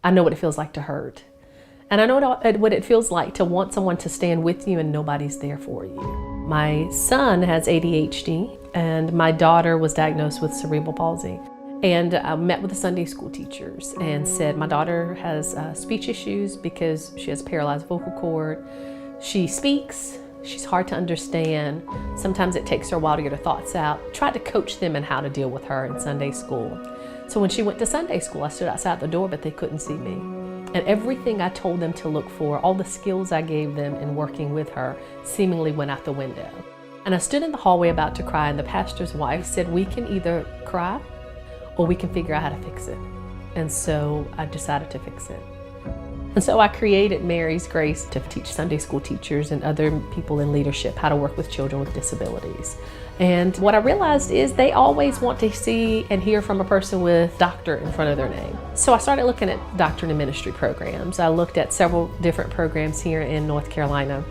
I know what it feels like to hurt. And I know what it feels like to want someone to stand with you and nobody's there for you. My son has ADHD and my daughter was diagnosed with cerebral palsy. And I met with the Sunday school teachers and said, my daughter has speech issues because she has paralyzed vocal cord. She speaks, she's hard to understand. Sometimes it takes her a while to get her thoughts out. Tried to coach them in how to deal with her in Sunday school. So when she went to Sunday school, I stood outside the door, but they couldn't see me. And everything I told them to look for, all the skills I gave them in working with her, seemingly went out the window. And I stood in the hallway about to cry, and the pastor's wife said, we can either cry or we can figure out how to fix it. And so I decided to fix it. And so I created Mary's Grace to teach Sunday school teachers and other people in leadership how to work with children with disabilities. And what I realized is they always want to see and hear from a person with doctor in front of their name. So I started looking at doctorate and ministry programs. I looked at several different programs here in North Carolina.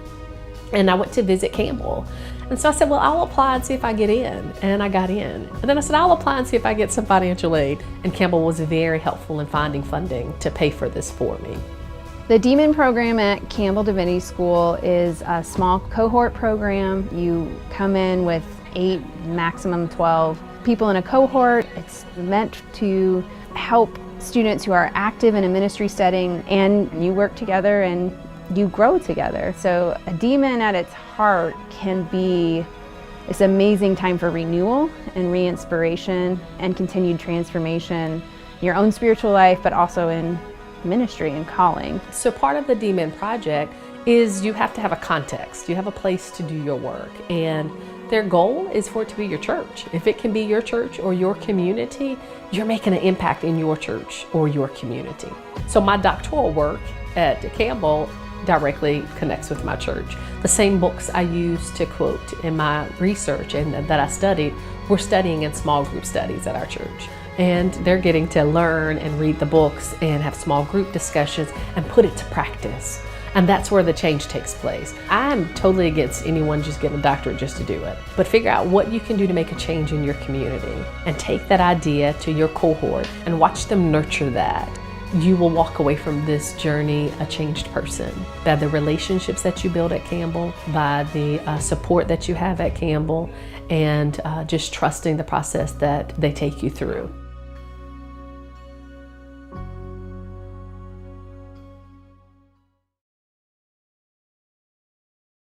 And I went to visit Campbell. And so I said, well, I'll apply and see if I get in. And I got in. And then I said, I'll apply and see if I get some financial aid. And Campbell was very helpful in finding funding to pay for this for me. The DMin program at Campbell Divinity School is a small cohort program. You come in with 8, maximum 12 people in a cohort. It's meant to help students who are active in a ministry setting, and you work together and you grow together. So a DMin at its heart can be this amazing time for renewal and re-inspiration and continued transformation in your own spiritual life, but also in ministry and calling. So part of the DMin project is you have to have a context. You have a place to do your work, and their goal is for it to be your church. If it can be your church or your community, you're making an impact in your church or your community. So my doctoral work at Campbell directly connects with my church. The same books I use to quote in my research and that I studied, we're studying in small group studies at our church. And they're getting to learn and read the books and have small group discussions and put it to practice. And that's where the change takes place. I'm totally against anyone just getting a doctorate just to do it. But figure out what you can do to make a change in your community and take that idea to your cohort and watch them nurture that. You will walk away from this journey a changed person by the relationships that you build at Campbell, by the support that you have at Campbell, and just trusting the process that they take you through.